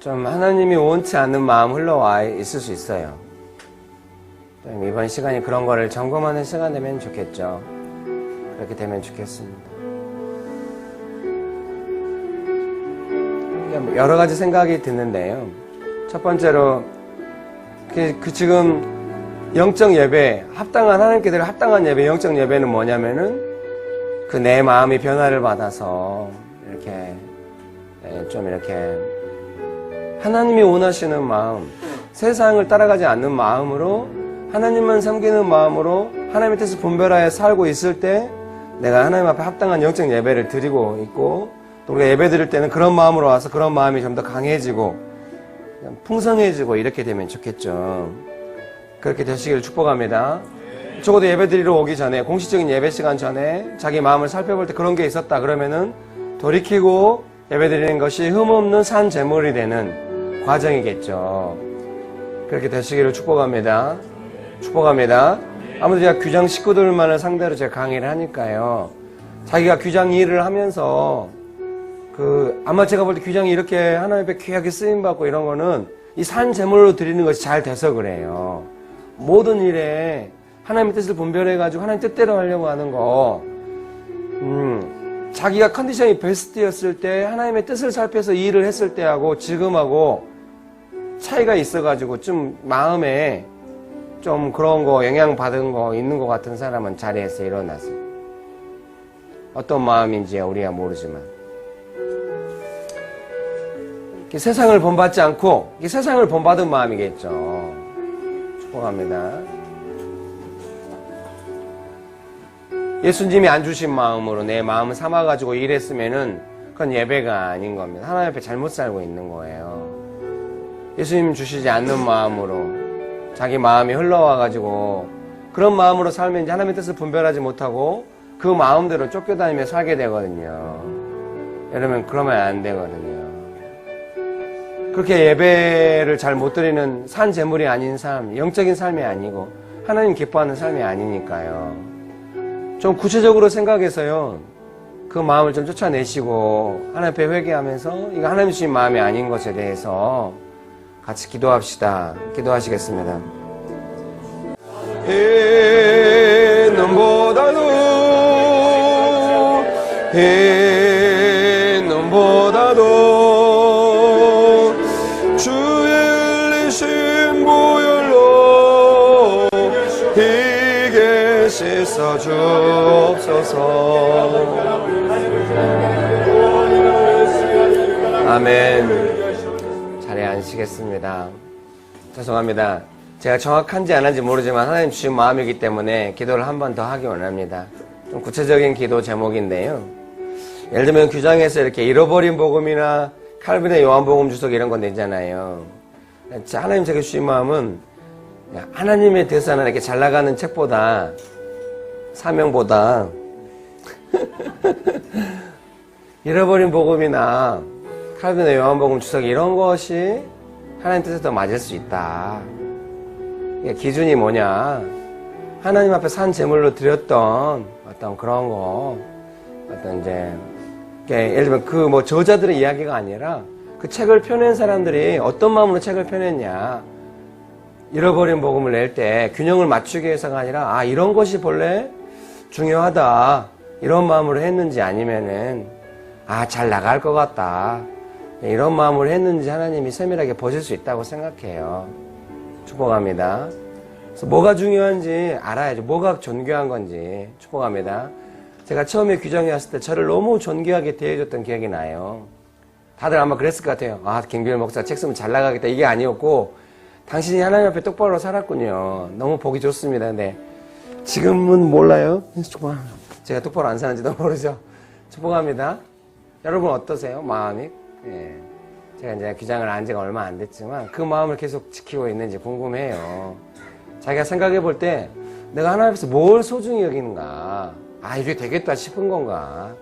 좀 하나님이 원치 않는 마음 흘러와 있을 수 있어요. 이번 시간이 그런 거를 점검하는 시간 되면 좋겠죠. 그렇게 되면 좋겠습니다. 여러 가지 생각이 드는데요. 첫 번째로 지금 영적 예배, 합당한 하나님께 합당한 예배, 영적 예배는 뭐냐면은 그 내 마음이 변화를 받아서 이렇게 좀 이렇게 하나님이 원하시는 마음, 세상을 따라가지 않는 마음으로 하나님만 섬기는 마음으로 하나님의 뜻을 분별하여 살고 있을 때 내가 하나님 앞에 합당한 영적 예배를 드리고 있고 또 우리가 예배 드릴 때는 그런 마음으로 와서 그런 마음이 좀 더 강해지고 풍성해지고 이렇게 되면 좋겠죠. 그렇게 되시기를 축복합니다. 적어도 예배 드리러 오기 전에 공식적인 예배 시간 전에 자기 마음을 살펴볼 때 그런 게 있었다 그러면은 돌이키고 예배 드리는 것이 흠없는 산 제물이 되는 과정이겠죠. 그렇게 되시기를 축복합니다. 축복합니다. 아무래도 제가 규장 식구들만을 상대로 제가 강의를 하니까요. 자기가 규장 일을 하면서 아마 제가 볼 때 규장이 이렇게 하나님 앞에 귀하게 쓰임받고 이런 거는 이 산 제물로 드리는 것이 잘 돼서 그래요. 모든 일에 하나님의 뜻을 분별해가지고 하나님 뜻대로 하려고 하는 거, 자기가 컨디션이 베스트였을 때 하나님의 뜻을 살펴서 이 일을 했을 때하고 지금하고 차이가 있어가지고 좀 마음에 좀 그런 거 영향받은 거 있는 것 같은 사람은 자리에서 일어나세요. 어떤 마음인지 우리가 모르지만 세상을 본받지 않고 세상을 본받은 마음이겠죠. 축복합니다. 예수님이 안 주신 마음으로 내 마음을 삼아가지고 일했으면은 그건 예배가 아닌 겁니다. 하나님 앞에 잘못 살고 있는 거예요. 예수님 주시지 않는 마음으로 자기 마음이 흘러와가지고 그런 마음으로 살면 이제 하나님의 뜻을 분별하지 못하고 그 마음대로 쫓겨다니며 살게 되거든요. 여러분, 그러면 안 되거든요. 그렇게 예배를 잘 못 드리는 산 제물이 아닌 삶, 영적인 삶이 아니고 하나님 기뻐하는 삶이 아니니까요. 좀 구체적으로 생각해서요, 그 마음을 좀 쫓아내시고 하나님 앞에 회개하면서 이거 하나님 주신 마음이 아닌 것에 대해서 같이 기도합시다. 기도하시겠습니다. nombo다도 주의 흘리신 보혈로 이게 씻어 주옵소서. 아멘. 자리에 앉으시겠습니다. 죄송합니다. 제가 정확한지 안 한지 모르지만 하나님 주신 마음이기 때문에 기도를 한 번 더 하기 원합니다. 좀 구체적인 기도 제목인데요. 예를 들면 규장에서 이렇게 잃어버린 복음이나 칼빈의 요한복음 주석 이런 거 내잖아요. 하나님 제가 주신 마음은 하나님의 대사나 이렇게 잘 나가는 책보다 사명보다 잃어버린 복음이나 칼빈의 요한복음 주석 이런 것이 하나님 뜻에 더 맞을 수 있다. 기준이 뭐냐? 하나님 앞에 산 제물로 드렸던 어떤 그런 거, 어떤 이제 예를 들면 그 뭐 저자들의 이야기가 아니라 그 책을 펴낸 사람들이 어떤 마음으로 책을 펴냈냐. 잃어버린 복음을 낼 때 균형을 맞추기 위해서가 아니라 이런 것이 본래 중요하다. 이런 마음으로 했는지 아니면은 잘 나갈 것 같다. 이런 마음으로 했는지 하나님이 세밀하게 보실 수 있다고 생각해요. 축복합니다. 그래서 뭐가 중요한지 알아야죠. 뭐가 존귀한 건지. 축복합니다. 제가 처음에 규정에 왔을 때 저를 너무 존귀하게 대해줬던 기억이 나요. 다들 아마 그랬을 것 같아요. 김기열 목사 책 쓰면 잘 나가겠다. 이게 아니었고 당신이 하나님 앞에 똑바로 살았군요. 너무 보기 좋습니다. 근데 지금은 몰라요. 제가 똑바로 안 사는지도 모르죠. 축복합니다. 여러분 어떠세요? 마음이? 예. 제가 이제 규장을 안 지가 얼마 안 됐지만 그 마음을 계속 지키고 있는지 궁금해요. 자기가 생각해 볼 때 내가 하나님 앞에서 뭘 소중히 여기는가? 이게 되겠다 싶은 건가?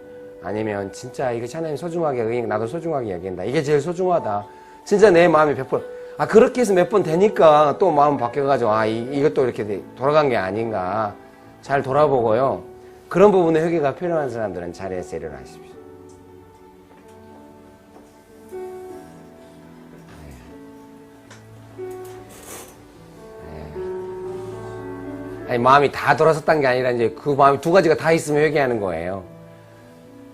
아니면 진짜 이게 하나님 소중하게 여기니까 나도 소중하게 여긴다. 이게 제일 소중하다. 진짜 내 마음이 100% 그렇게 해서 몇 번 되니까 또 마음 바뀌어가지고 이것도 이렇게 돌아간 게 아닌가. 잘 돌아보고요. 그런 부분에 회개가 필요한 사람들은 자리에서 일어나십시오. 마음이 다 돌아섰다는 게 아니라 이제 그 마음이 두 가지가 다 있으면 회개하는 거예요.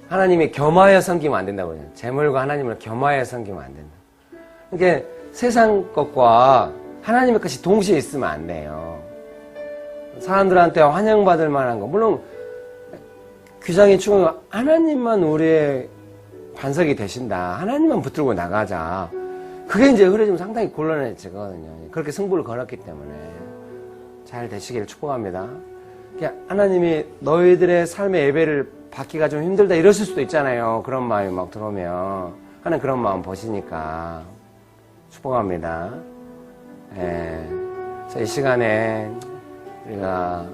하나님이 겸하여 섬기면 안 된다고 그러죠. 재물과 하나님을 겸하여 섬기면 안 된다. 그러니까 세상 것과 하나님의 것이 동시에 있으면 안 돼요. 사람들한테 환영받을 만한 거. 물론 규장이 충분히 하나님만 우리의 반석이 되신다. 하나님만 붙들고 나가자. 그게 이제 흐려지면 상당히 곤란해지거든요. 그렇게 승부를 걸었기 때문에. 잘 되시기를 축복합니다. 하나님이 너희들의 삶의 예배를 받기가 좀 힘들다 이러실 수도 있잖아요. 그런 마음이 막 들어오면. 하나님 그런 마음 보시니까 축복합니다. 그래서 이 시간에 우리가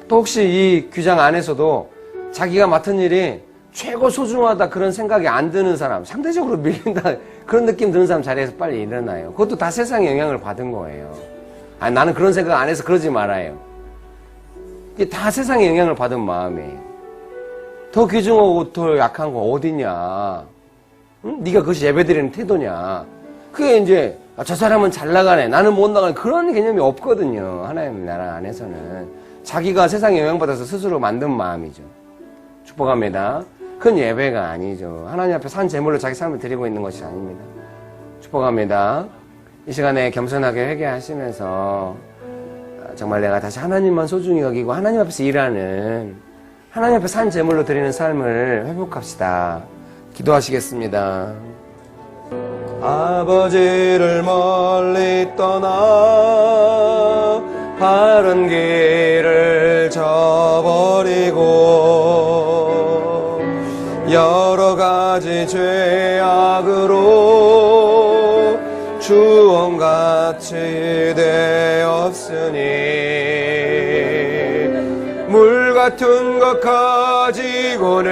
또 혹시 이 규장 안에서도 자기가 맡은 일이 최고 소중하다 그런 생각이 안 드는 사람, 상대적으로 밀린다 그런 느낌 드는 사람 자리에서 빨리 일어나요. 그것도 다 세상의 영향을 받은 거예요. 나는 그런 생각 안 해서 그러지 말아요. 이게 다 세상의 영향을 받은 마음이에요. 더 귀중하고 더 약한 거 어디냐? 응? 네가 그것이 예배드리는 태도냐? 그게 이제 저 사람은 잘 나가네, 나는 못 나가네 그런 개념이 없거든요. 하나님 나라 안에서는 자기가 세상에 영향받아서 스스로 만든 마음이죠. 축복합니다. 그건 예배가 아니죠. 하나님 앞에 산 제물로 자기 삶을 드리고 있는 것이 아닙니다. 축복합니다. 이 시간에 겸손하게 회개하시면서 정말 내가 다시 하나님만 소중히 여기고 하나님 앞에서 일하는 하나님 앞에 산 제물로 드리는 삶을 회복합시다. 기도하시겠습니다. 아버지를 멀리 떠나 바른 길을 저버리고 여러 가지 죄악으로 주원같이 되었으니 물 같은 것 가지고는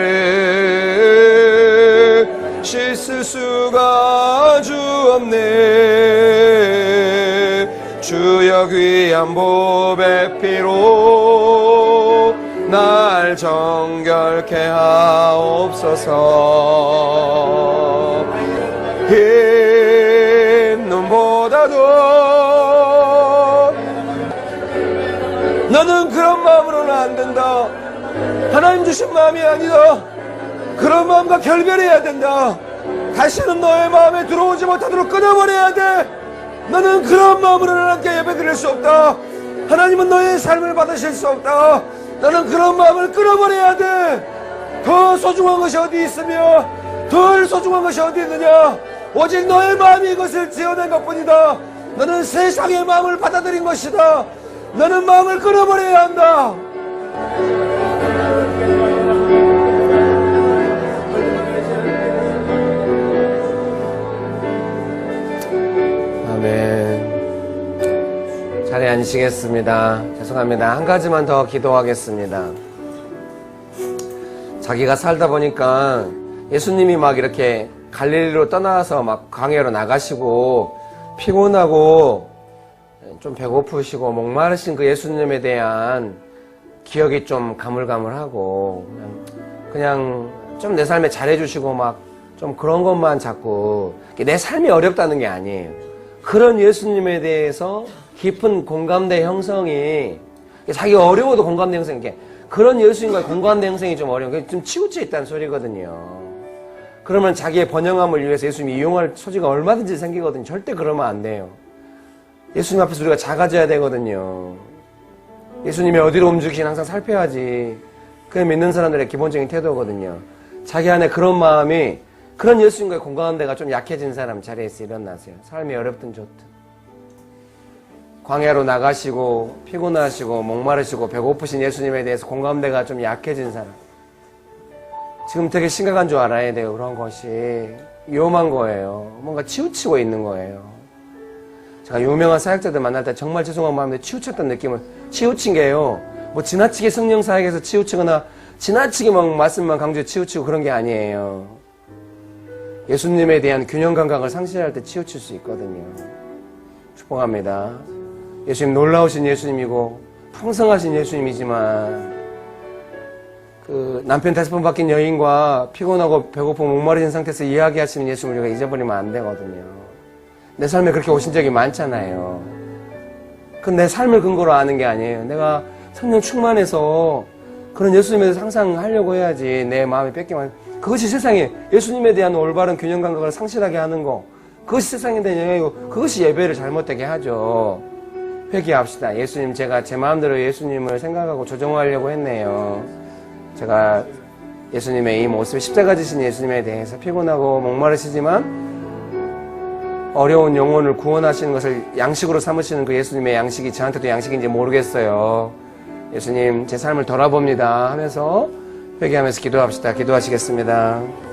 씻을 수가 주옵네. 주여 귀한 보배 피로 날 정결케 하옵소서. 흰 눈보다도 너는 그런 마음으로는 안 된다. 하나님 주신 마음이 아니다. 그런 마음과 결별해야 된다. 다시는 너의 마음에 들어오지 못하도록 끊어버려야 돼. 너는 그런 마음으로는 하나님께 예배드릴 수 없다. 하나님은 너의 삶을 받으실 수 없다. 나는 그런 마음을 끊어버려야 돼. 더 소중한 것이 어디 있으며 덜 소중한 것이 어디 있느냐. 오직 너의 마음이 이것을 지어낸 것뿐이다. 너는 세상의 마음을 받아들인 것이다. 너는 마음을 끊어버려야 한다. 아멘. 자리에 앉으시겠습니다. 죄송합니다. 한 가지만 더 기도하겠습니다. 자기가 살다 보니까 예수님이 막 이렇게 갈릴리로 떠나서 막 광야로 나가시고 피곤하고 좀 배고프시고 목마르신 그 예수님에 대한 기억이 좀 가물가물하고 그냥 좀 내 삶에 잘해주시고 막 좀 그런 것만 자꾸 내 삶이 어렵다는 게 아니에요. 그런 예수님에 대해서 깊은 공감대 형성이 자기가 어려워도 공감대 형성이 그런 예수님과의 공감대 형성이 좀 어려운 좀 치우쳐 있다는 소리거든요. 그러면 자기의 번영함을 위해서 예수님이 이용할 소지가 얼마든지 생기거든요. 절대 그러면 안 돼요. 예수님 앞에서 우리가 작아져야 되거든요. 예수님이 어디로 움직이시나 항상 살펴야지. 그게 믿는 사람들의 기본적인 태도거든요. 자기 안에 그런 마음이 그런 예수님과의 공감대가 좀 약해진 사람 자리에서 일어나세요. 삶이 어렵든 좋든. 광야로 나가시고 피곤하시고 목마르시고 배고프신 예수님에 대해서 공감대가 좀 약해진 사람. 지금 되게 심각한 줄 알아야 돼요. 그런 것이 위험한 거예요. 뭔가 치우치고 있는 거예요. 제가 유명한 사역자들 만날 때 정말 죄송한 마음에 치우쳤던 느낌을 치우친 게요. 뭐 지나치게 성령 사역에서 치우치거나 지나치게 막 말씀만 강조해 치우치고 그런 게 아니에요. 예수님에 대한 균형 감각을 상실할 때 치우칠 수 있거든요. 축복합니다. 예수님 놀라우신 예수님이고 풍성하신 예수님이지만 그 남편 5번 바뀐 여인과 피곤하고 배고프고 목마르신 상태에서 이야기하시는 예수님을 우리가 잊어버리면 안 되거든요. 내 삶에 그렇게 오신 적이 많잖아요. 그건 내 삶을 근거로 아는 게 아니에요. 내가 성령 충만해서 그런 예수님에 대해서 항상 하려고 해야지 내 마음이 뺏기면 그것이 세상에 예수님에 대한 올바른 균형 감각을 상실하게 하는 거 그것이 세상에 대한 영향이고 그것이 예배를 잘못되게 하죠. 회개합시다. 예수님 제가 제 마음대로 예수님을 생각하고 조정하려고 했네요. 제가 예수님의 이 모습 십자가 지신 예수님에 대해서 피곤하고 목마르시지만 어려운 영혼을 구원하시는 것을 양식으로 삼으시는 그 예수님의 양식이 저한테도 양식인지 모르겠어요. 예수님 제 삶을 돌아봅니다 하면서 회개하면서 기도합시다. 기도하시겠습니다.